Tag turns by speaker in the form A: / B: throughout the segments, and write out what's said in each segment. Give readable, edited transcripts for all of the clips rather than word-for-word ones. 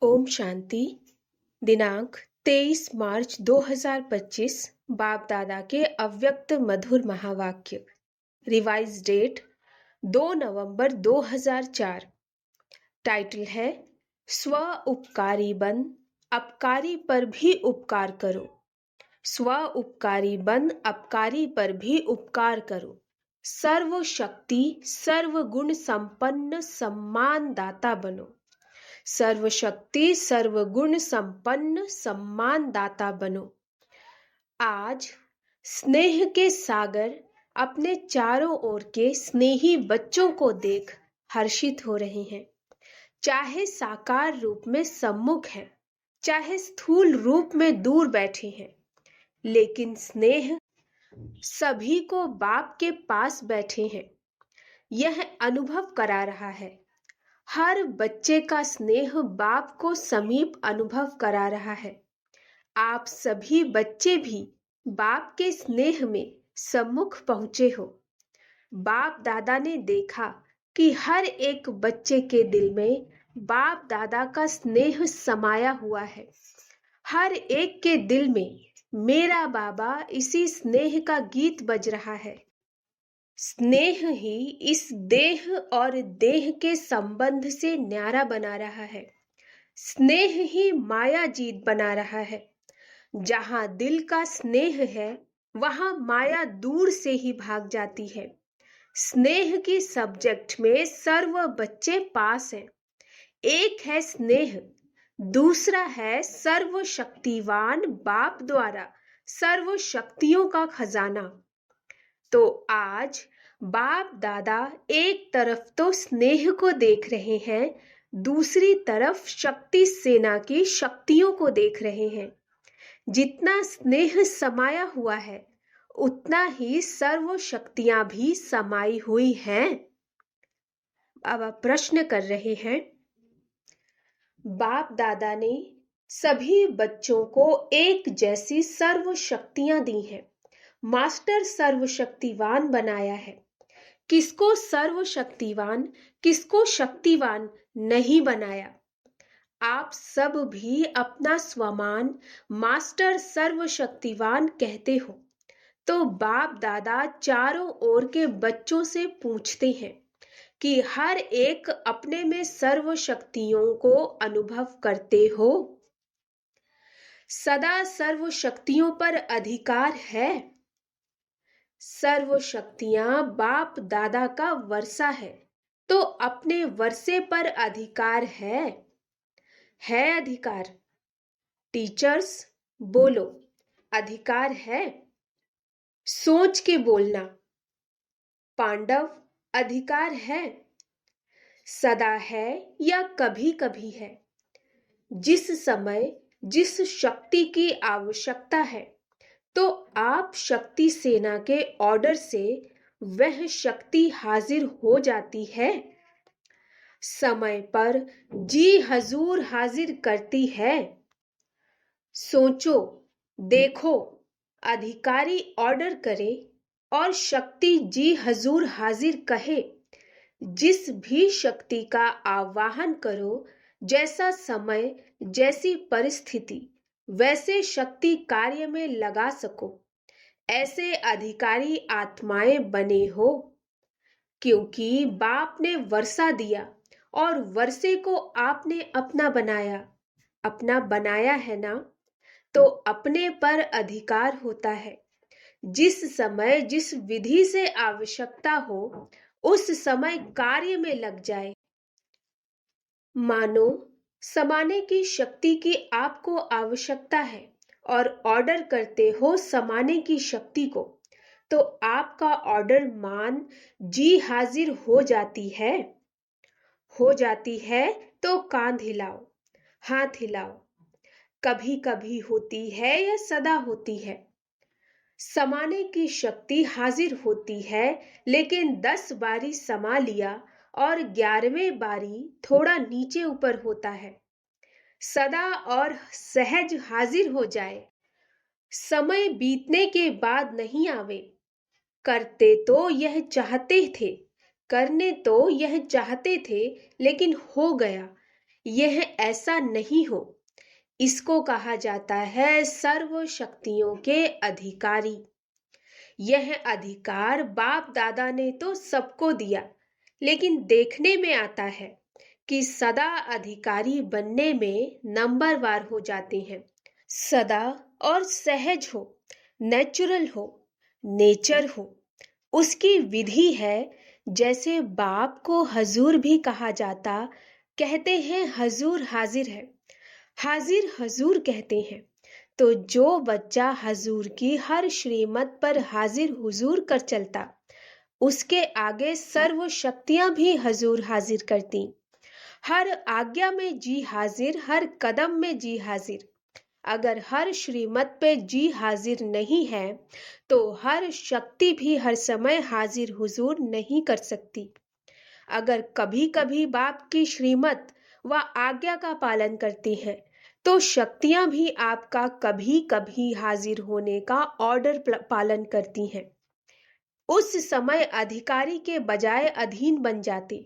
A: ओम शांति। दिनांक 23 मार्च 2025। बाप दादा के अव्यक्त मधुर महावाक्य। रिवाइज डेट 2 नवंबर 2004। टाइटल है स्व उपकारी बन, अपकारी पर भी उपकार करो। स्व उपकारी बन, अपकारी पर भी उपकार करो। सर्व शक्ति सर्व गुण संपन्न सम्मान दाता बनो। सर्वशक्ति सर्वगुण संपन्न सम्मान दाता बनो। आज स्नेह के सागर अपने चारों ओर के स्नेही बच्चों को देख हर्षित हो रहे हैं। चाहे साकार रूप में सम्मुख हैं, चाहे स्थूल रूप में दूर बैठे हैं, लेकिन स्नेह सभी को बाप के पास बैठे हैं यह अनुभव करा रहा है। हर बच्चे का स्नेह बाप को समीप अनुभव करा रहा है। आप सभी बच्चे भी बाप के स्नेह में सम्मुख पहुंचे हो। बाप दादा ने देखा कि हर एक बच्चे के दिल में बाप दादा का स्नेह समाया हुआ है। हर एक के दिल में मेरा बाबा इसी स्नेह का गीत बज रहा है। स्नेह ही इस देह और देह के संबंध से न्यारा बना रहा है। स्नेह ही माया जीत बना रहा है। जहां दिल का स्नेह है वहां माया दूर से ही भाग जाती है। स्नेह की सब्जेक्ट में सर्व बच्चे पास हैं। एक है स्नेह, दूसरा है सर्वशक्तिवान बाप द्वारा सर्व शक्तियों का खजाना। तो आज बाप दादा एक तरफ तो स्नेह को देख रहे हैं, दूसरी तरफ शक्ति सेना की शक्तियों को देख रहे हैं। जितना स्नेह समाया हुआ है उतना ही सर्व शक्तियां भी समाई हुई हैं। अब आप प्रश्न कर रहे हैं, बाप दादा ने सभी बच्चों को एक जैसी सर्व शक्तियां दी हैं। मास्टर सर्वशक्तिवान बनाया है। किसको सर्वशक्तिवान, किसको शक्तिवान नहीं बनाया। आप सब भी अपना स्वमान मास्टर सर्वशक्तिवान कहते हो। तो बाप दादा चारों ओर के बच्चों से पूछते हैं कि हर एक अपने में सर्व शक्तियों को अनुभव करते हो। सदा सर्व शक्तियों पर अधिकार है। सर्व शक्तियां बाप दादा का वर्षा है, तो अपने वर्षे पर अधिकार है अधिकार। टीचर्स बोलो, अधिकार है। सोच के बोलना। पांडव, अधिकार है। सदा है या कभी कभी है। जिस समय जिस शक्ति की आवश्यकता है तो आप शक्ति सेना के ऑर्डर से वह शक्ति हाजिर हो जाती है। समय पर जी हजूर हाजिर करती है। सोचो, देखो, अधिकारी ऑर्डर करे और शक्ति जी हजूर हाजिर कहे। जिस भी शक्ति का आवाहन करो, जैसा समय जैसी परिस्थिति वैसे शक्ति कार्य में लगा सको, ऐसे अधिकारी आत्माएं बने हो। क्योंकि बाप ने वर्षा दिया और वर्षे को आपने अपना बनाया है ना, तो अपने पर अधिकार होता है। जिस समय जिस विधि से आवश्यकता हो उस समय कार्य में लग जाए। मानो समाने की शक्ति की आपको आवश्यकता है और ऑर्डर करते हो समाने की शक्ति को, तो आपका ऑर्डर मान जी हाजिर हो जाती है तो कांध हिलाओ, हाथ हिलाओ। कभी कभी होती है या सदा होती है। समाने की शक्ति हाजिर होती है, लेकिन 10 बारी समा लिया और 11वें बारी थोड़ा नीचे ऊपर होता है। सदा और सहज हाजिर हो जाए। समय बीतने के बाद नहीं आवे। करने तो यह चाहते थे, लेकिन हो गया। यह ऐसा नहीं हो। इसको कहा जाता है सर्व शक्तियों के अधिकारी। यह अधिकार बाप दादा ने तो सबको दिया, लेकिन देखने में आता है कि सदा अधिकारी बनने में नंबरवार हो जाते हैं। सदा और सहज हो, नेचुरल हो, नेचर हो, उसकी विधि है। जैसे बाप को हजूर भी कहा जाता, कहते हैं हजूर हाजिर है, हाजिर हजूर कहते हैं। तो जो बच्चा हजूर की हर श्रीमत पर हाजिर हुजूर कर चलता, उसके आगे सर्व शक्तियां भी हजूर हाजिर करती। हर आज्ञा में जी हाजिर, हर कदम में जी हाजिर। अगर हर श्रीमत पे जी हाजिर नहीं है तो हर शक्ति भी हर समय हाजिर हुजूर नहीं कर सकती। अगर कभी कभी बाप की श्रीमत व आज्ञा का पालन करती है तो शक्तियां भी आपका कभी कभी हाजिर होने का ऑर्डर पालन करती हैं। उस समय अधिकारी के बजाय अधीन बन जाते।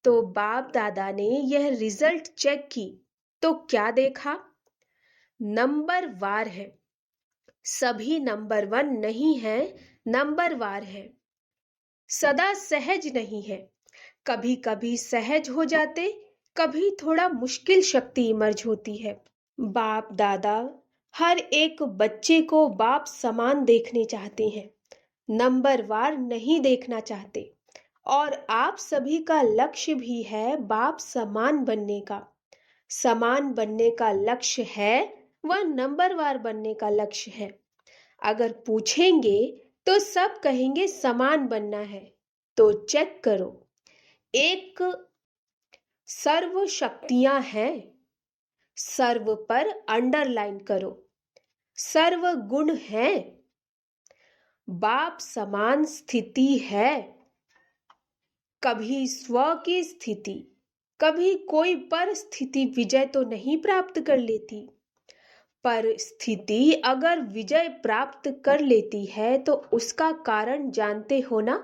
A: तो बाप दादा ने यह रिजल्ट चेक की तो क्या देखा? नंबर वार है। सभी नंबर 1 नहीं है, नंबर वार है। सदा सहज नहीं है। कभी कभी सहज हो जाते, कभी थोड़ा मुश्किल शक्ति इमर्ज होती है। बाप दादा हर एक बच्चे को बाप समान देखने चाहते हैं, नंबरवार नहीं देखना चाहते। और आप सभी का लक्ष्य भी है बाप समान बनने का। समान बनने का लक्ष्य है व नंबरवार बनने का लक्ष्य है। अगर पूछेंगे तो सब कहेंगे समान बनना है। तो चेक करो, एक सर्व शक्तियां हैं, सर्व पर अंडरलाइन करो। सर्व गुण है, बाप समान स्थिति है। कभी स्व की स्थिति, कभी कोई परिस्थिति विजय तो नहीं प्राप्त कर लेती। पर स्थिति अगर विजय प्राप्त कर लेती है तो उसका कारण जानते हो ना?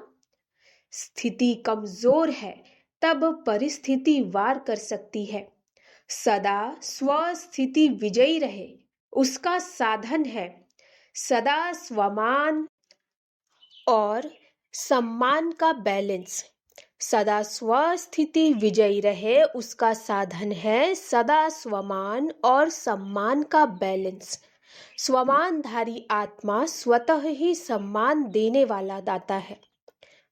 A: स्थिति कमजोर है तब परिस्थिति वार कर सकती है। सदा स्वस्थिति विजयी रहे, उसका साधन है। सदा स्वमान और सम्मान का बैलेंस। सदा स्वस्थिति विजयी रहे, उसका साधन है सदा स्वमान और सम्मान का बैलेंस। स्वमानधारी आत्मा स्वतः ही सम्मान देने वाला दाता है।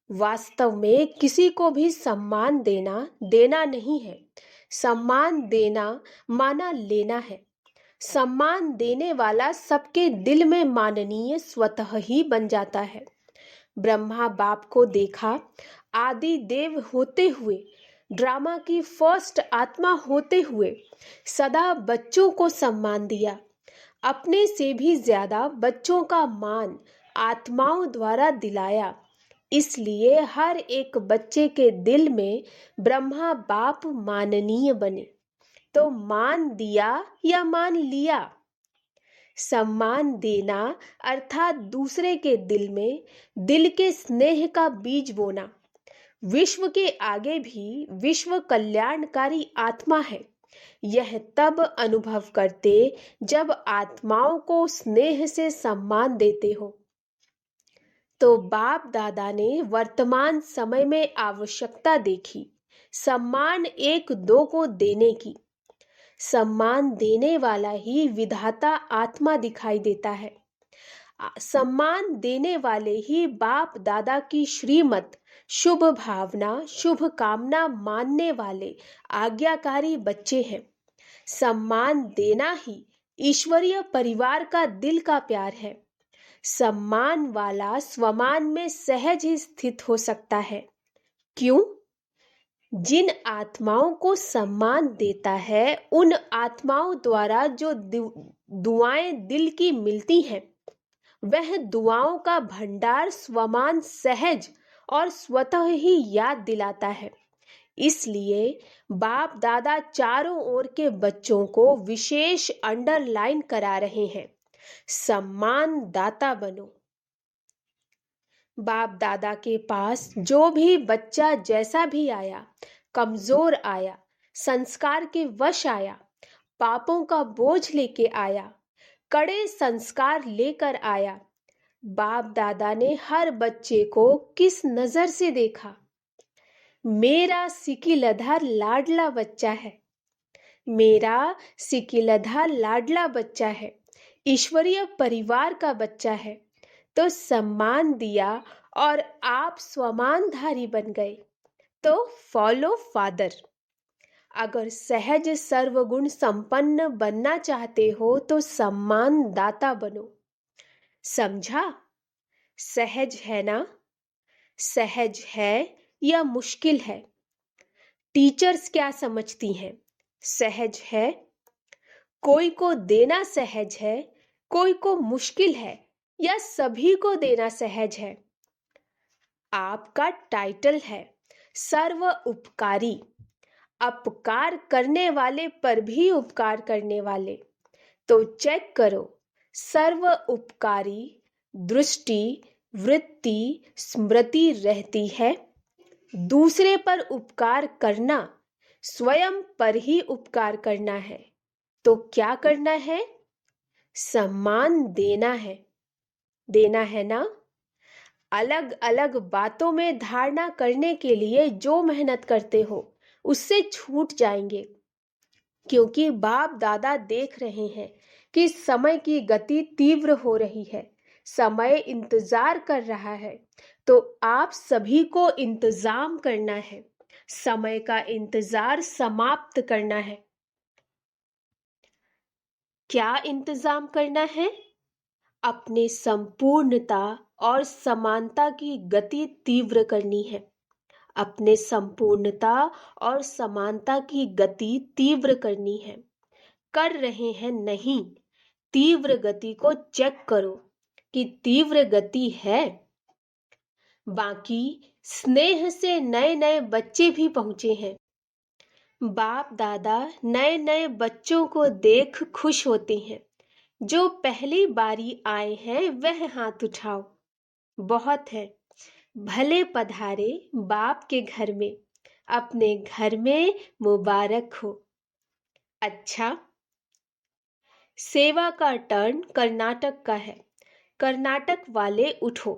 A: वास्तव में किसी को भी सम्मान देना नहीं है। सम्मान देना माना लेना है। सम्मान देने वाला सबके दिल में माननीय स्वतः ही बन जाता है। ब्रह्मा बाप को देखा, आदि देव होते हुए, ड्रामा की फर्स्ट आत्मा होते हुए सदा बच्चों को सम्मान दिया। अपने से भी ज्यादा बच्चों का मान आत्माओं द्वारा दिलाया। इसलिए हर एक बच्चे के दिल में ब्रह्मा बाप माननीय बने। तो मान दिया या मान लिया? सम्मान देना अर्थात दूसरे के दिल में दिल के स्नेह का बीज बोना। विश्व के आगे भी विश्व कल्याणकारी आत्मा है। यह तब अनुभव करते जब आत्माओं को स्नेह से सम्मान देते हो। तो बाप दादा ने वर्तमान समय में आवश्यकता देखी सम्मान एक दो को देने की। सम्मान देने वाला ही विधाता आत्मा दिखाई देता है। सम्मान देने वाले ही बाप दादा की श्रीमत, शुभ भावना, शुभ कामना मानने वाले आज्ञाकारी बच्चे हैं। सम्मान देना ही ईश्वरीय परिवार का दिल का प्यार है। सम्मान वाला स्वमान में सहज ही स्थित हो सकता है। क्यों? जिन आत्माओं को सम्मान देता है उन आत्माओं द्वारा जो दुआएं दिल की मिलती हैं, वह दुआओं का भंडार स्वमान सहज और स्वतः ही याद दिलाता है। इसलिए बाप दादा चारों ओर के बच्चों को विशेष अंडरलाइन करा रहे हैं, सम्मान दाता बनो। बाप दादा के पास जो भी बच्चा जैसा भी आया, कमजोर आया, संस्कार के वश आया, पापों का बोझ लेके आया, कड़े संस्कार लेकर आया। बाप दादा ने हर बच्चे को किस नजर से देखा? मेरा सिकिलधा लाडला बच्चा है, मेरा सिकिलधा लाडला बच्चा है, ईश्वरीय परिवार का बच्चा है, तो सम्मान दिया और आप स्वमानधारी बन गए। तो फॉलो फादर। अगर सहज सर्वगुण संपन्न बनना चाहते हो तो सम्मान दाता बनो। समझा? सहज है ना? सहज है या मुश्किल है? टीचर्स क्या समझती हैं? सहज है? कोई को देना सहज है, कोई को मुश्किल है, या सभी को देना सहज है? आपका टाइटल है सर्व उपकारी, अपकार करने वाले पर भी उपकार करने वाले। तो चेक करो, सर्व उपकारी दृष्टि, वृत्ति, स्मृति रहती है। दूसरे पर उपकार करना स्वयं पर ही उपकार करना है। तो क्या करना है? सम्मान देना है। देना है ना? अलग अलग बातों में धारणा करने के लिए जो मेहनत करते हो उससे छूट जाएंगे, क्योंकि बाप दादा देख रहे हैं कि समय की गति तीव्र हो रही है, समय इंतजार कर रहा है। तो आप सभी को इंतजाम करना है, समय का इंतजार समाप्त करना है। क्या इंतजाम करना है? अपने संपूर्णता और समानता की गति तीव्र करनी है। अपने संपूर्णता और समानता की गति तीव्र करनी है। कर रहे हैं नहीं? तीव्र गति को चेक करो कि तीव्र गति है। बाकी स्नेह से नए नए बच्चे भी पहुंचे हैं। बाप दादा नए नए बच्चों को देख खुश होते हैं। जो पहली बारी आए हैं वह हाथ उठाओ। बहुत है। भले पधारे बाप के घर में, अपने घर में मुबारक हो। अच्छा, सेवा का टर्न कर्नाटक का है। कर्नाटक वाले उठो,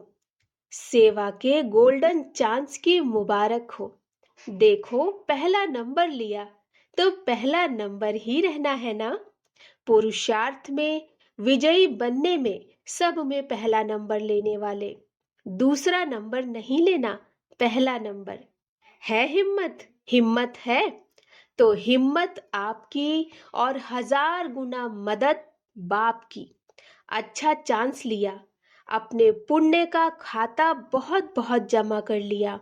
A: सेवा के गोल्डन चांस की मुबारक हो। देखो, पहला नंबर लिया तो पहला नंबर ही रहना है ना? पुरुषार्थ में, विजयी बनने में, सब में पहला नंबर लेने वाले। दूसरा नंबर नहीं लेना, पहला नंबर। है हिम्मत? हिम्मत है तो हिम्मत आपकी और 1000 गुना मदद बाप की। अच्छा चांस लिया, अपने पुण्य का खाता बहुत बहुत जमा कर लिया।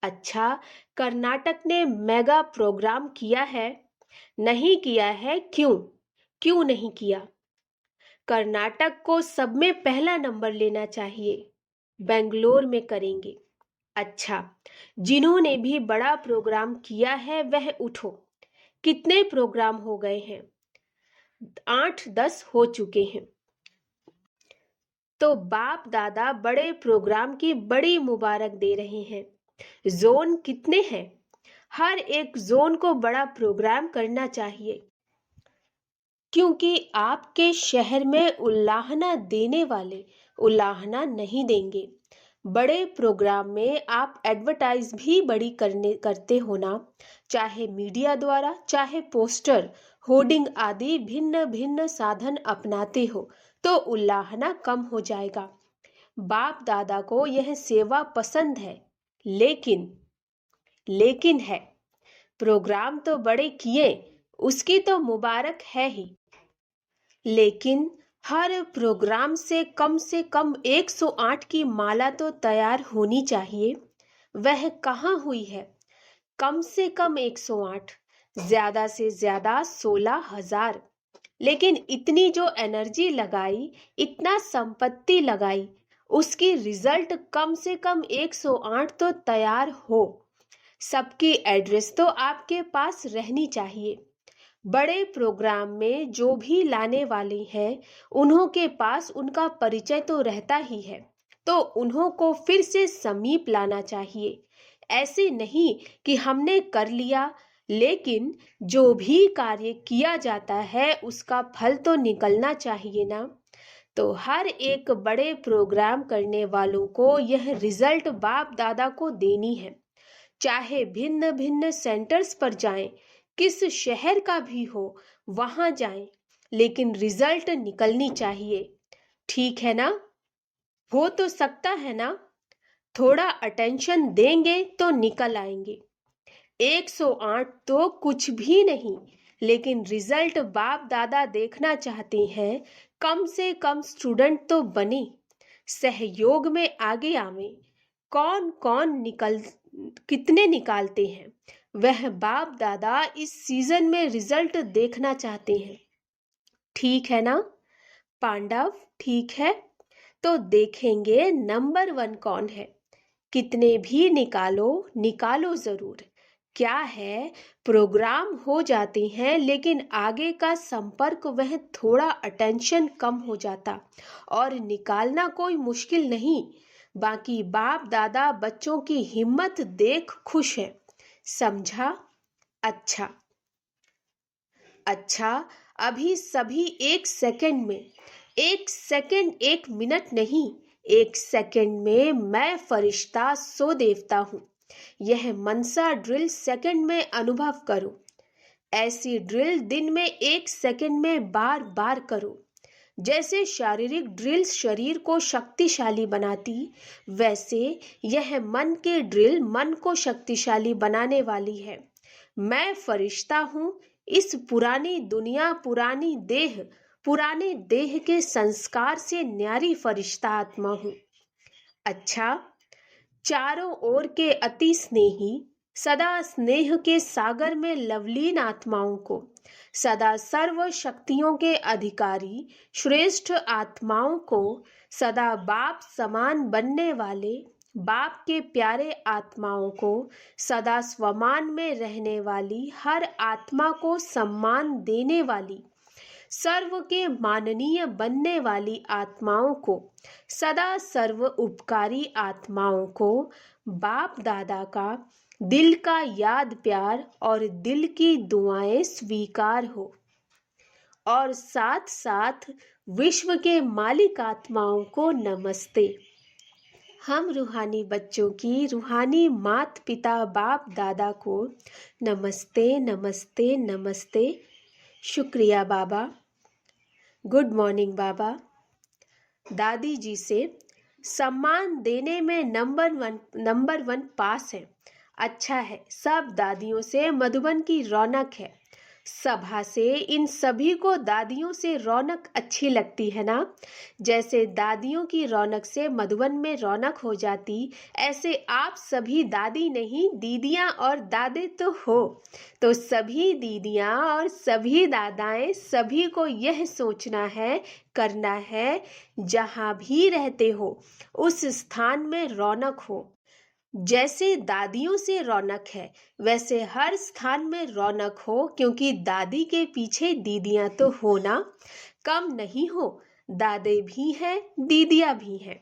A: अच्छा, कर्नाटक ने मेगा प्रोग्राम किया है? नहीं किया है, क्यों? क्यों नहीं किया? कर्नाटक को सब में पहला नंबर लेना चाहिए। बेंगलोर में करेंगे। अच्छा, जिन्होंने भी बड़ा प्रोग्राम किया है वह उठो। कितने प्रोग्राम हो गए हैं? 8-10 हो चुके हैं। तो बाप दादा बड़े प्रोग्राम की बड़ी मुबारक दे रहे हैं। जोन कितने हैं? हर एक जोन को बड़ा प्रोग्राम करना चाहिए, क्योंकि आपके शहर में उल्लाहना देने वाले उल्लाहना नहीं देंगे। बड़े प्रोग्राम में आप एडवर्टाइज भी बड़ी करते हो ना, चाहे मीडिया द्वारा, चाहे पोस्टर, होर्डिंग आदि भिन्न भिन्न साधन अपनाते हो, तो उल्लाहना कम हो जाएगा। बाप दादा को यह सेवा पसंद है, लेकिन है, प्रोग्राम तो बड़े किए, उसकी तो मुबारक है ही, लेकिन हर प्रोग्राम से कम 108 की माला तो तैयार होनी चाहिए। वह कहाँ हुई है? कम से कम 108, ज्यादा से ज्यादा 16,000। लेकिन इतनी जो एनर्जी लगाई, इतना संपत्ति लगाई, उसकी रिजल्ट कम से कम 108 तो तैयार हो। सबकी एड्रेस तो आपके पास रहनी चाहिए। बड़े प्रोग्राम में जो भी लाने वाले हैं, उन्हों के पास उनका परिचय तो रहता ही है, तो उन्हों को फिर से समीप लाना चाहिए। ऐसे नहीं कि हमने कर लिया, लेकिन जो भी कार्य किया जाता है उसका फल तो निकलना चाहिए ना। तो हर एक बड़े प्रोग्राम करने वालों को यह रिजल्ट बाप दादा को देनी है, चाहे भिन्न भिन्न सेंटर्स पर जाएं, किस शहर का भी हो वहां जाएं, लेकिन रिजल्ट निकलनी चाहिए। ठीक है ना? हो तो सकता है ना? थोड़ा अटेंशन देंगे तो निकल आएंगे। 108 तो कुछ भी नहीं, लेकिन रिजल्ट बाप दादा देखना चाहते हैं। कम से कम स्टूडेंट तो बने, सहयोग में आगे आवे। कौन कौन कितने निकालते हैं, वह बाप दादा इस सीजन में रिजल्ट देखना चाहते हैं। ठीक है ना पांडव? ठीक है, तो देखेंगे नंबर 1 कौन है। कितने भी निकालो, निकालो जरूर। क्या है, प्रोग्राम हो जाते हैं लेकिन आगे का संपर्क वह थोड़ा अटेंशन कम हो जाता, और निकालना कोई मुश्किल नहीं। बाकी बाप दादा बच्चों की हिम्मत देख खुश है। समझा? अच्छा अच्छा, अभी सभी 1 सेकंड में, 1 सेकंड 1 मिनट नहीं, 1 सेकंड में मैं फरिश्ता सो देवता हूँ। यह मनसा ड्रिल सेकंड में अनुभव करो। ऐसी ड्रिल दिन में 1 सेकंड में बार बार करो। जैसे शारीरिक ड्रिल शरीर को शक्तिशाली बनाती, वैसे यह मन की ड्रिल मन को शक्तिशाली बनाने वाली है। मैं फरिश्ता हूँ, इस पुरानी दुनिया, पुराने देह के संस्कार से न्यारी फरिश्ता आत्मा हूँ। अच्छा, चारों ओर के अति स्नेही, सदा स्नेह के सागर में लवलीन आत्माओं को, सदा सर्व शक्तियों के अधिकारी श्रेष्ठ आत्माओं को, सदा बाप समान बनने वाले बाप के प्यारे आत्माओं को, सदा स्वमान में रहने वाली हर आत्मा को सम्मान देने वाली, सर्व के माननीय बनने वाली आत्माओं को, सदा सर्व उपकारी आत्माओं को बाप दादा का दिल का याद प्यार और दिल की दुआएं स्वीकार हो। और साथ साथ विश्व के मालिक आत्माओं को नमस्ते। हम रूहानी बच्चों की रूहानी मात पिता बाप दादा को नमस्ते नमस्ते नमस्ते। शुक्रिया बाबा। गुड मॉर्निंग बाबा। दादी जी से सम्मान देने में नंबर वन पास है। अच्छा है, सब दादियों से मधुबन की रौनक है। सभा से इन सभी को दादियों से रौनक अच्छी लगती है ना। जैसे दादियों की रौनक से मधुबन में रौनक हो जाती, ऐसे आप सभी दादी नहीं दीदियां और दादे तो हो। तो सभी दीदियां और सभी दादाएं, सभी को यह सोचना है, करना है, जहां भी रहते हो उस स्थान में रौनक हो। जैसे दादियों से रौनक है, वैसे हर स्थान में रौनक हो, क्योंकि दादी के पीछे दीदियां तो हो ना, कम नहीं हो। दादे भी हैं, दीदियां भी हैं।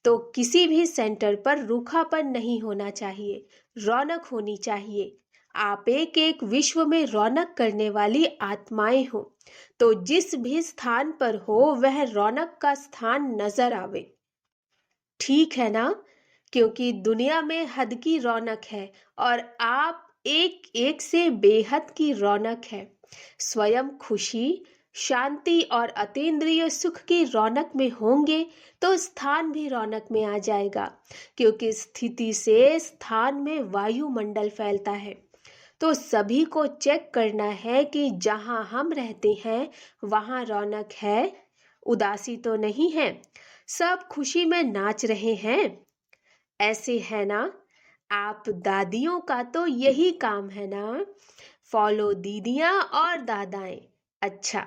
A: तो किसी भी सेंटर पर रूखापन नहीं होना चाहिए, रौनक होनी चाहिए। आप एक एक विश्व में रौनक करने वाली आत्माएं हो। तो जिस भी स्थान पर हो वह रौनक का स्थान नजर आवे। ठीक है ना? क्योंकि दुनिया में हद की रौनक है और आप एक एक से बेहद की रौनक है। स्वयं खुशी, शांति और अतीन्द्रिय सुख की रौनक में होंगे तो स्थान भी रौनक में आ जाएगा, क्योंकि स्थिति से स्थान में वायुमंडल फैलता है। तो सभी को चेक करना है कि जहां हम रहते हैं वहां रौनक है, उदासी तो नहीं है, सब खुशी में नाच रहे हैं। ऐसे है ना? आप दादियों का तो यही काम है ना, फॉलो दीदियां और दादाएं। अच्छा,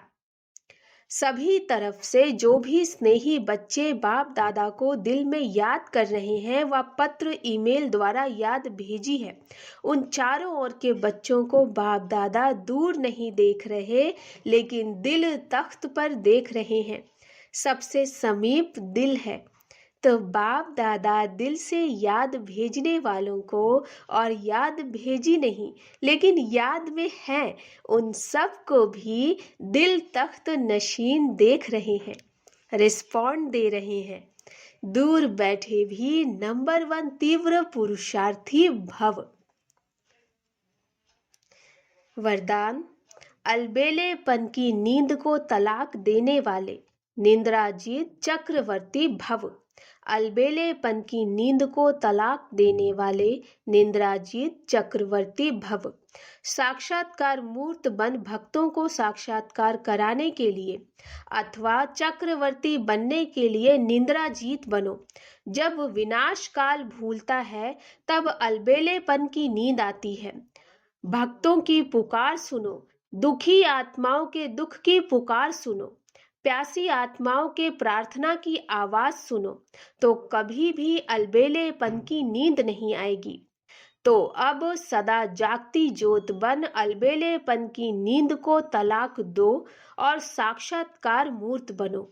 A: सभी तरफ से जो भी स्नेही बच्चे बाप दादा को दिल में याद कर रहे हैं, वह पत्र ईमेल द्वारा याद भेजी है। उन चारों ओर के बच्चों को बाप दादा दूर नहीं देख रहे, लेकिन दिल तख्त पर देख रहे हैं। सबसे समीप दिल है। तो बाप दादा दिल से याद भेजने वालों को, और याद भेजी नहीं लेकिन याद में हैं, उन सब को भी दिल तख्त नशीन देख रहे हैं, रिस्पॉन्ड दे रहे हैं। दूर बैठे भी नंबर 1 तीव्र पुरुषार्थी भव। वरदान। अलबेलेपन की नींद को तलाक देने वाले निंद्राजीत चक्रवर्ती भव। अलबेलेपन की नींद को तलाक देने वाले निंद्राजीत चक्रवर्ती भव। साक्षात्कार मूर्त बन भक्तों को साक्षात्कार कराने के लिए अथवा चक्रवर्ती बनने के लिए निंद्राजीत बनो। जब विनाश काल भूलता है तब अलबेलेपन की नींद आती है। भक्तों की पुकार सुनो, दुखी आत्माओं के दुख की पुकार सुनो, प्यासी आत्माओं के प्रार्थना की आवाज सुनो, तो कभी भी अलबेलेपन की नींद नहीं आएगी। तो अब सदा जागती ज्योत बन अलबेलेपन की नींद को तलाक दो और साक्षात्कार मूर्त बनो।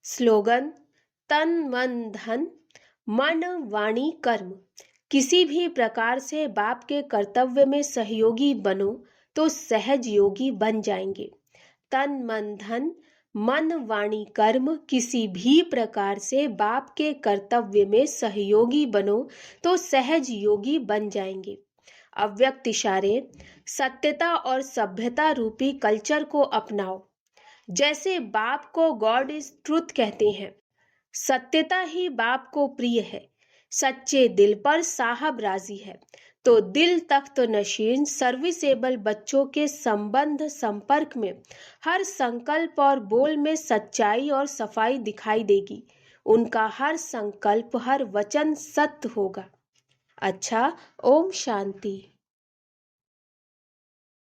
A: स्लोगन। तन मन धन, मन वाणी कर्म। किसी भी प्रकार से बाप के कर्तव्य में सहयोगी बनो तो सहज योगी बन जाएंगे। तन मन धन, मन वाणी कर्म, किसी भी प्रकार से बाप के कर्तव्य में सहयोगी बनो तो सहज योगी बन जाएंगे। अव्यक्त इशारे। सत्यता और सभ्यता रूपी कल्चर को अपनाओ। जैसे बाप को गॉड इज ट्रुथ कहते हैं, सत्यता ही बाप को प्रिय है। सच्चे दिल पर साहब राजी है। तो दिल तख्त नशीन सर्विसेबल बच्चों के संबंध संपर्क में हर संकल्प और बोल में सच्चाई और सफाई दिखाई देगी। उनका हर संकल्प, हर वचन सत्य होगा। अच्छा, ओम शांति।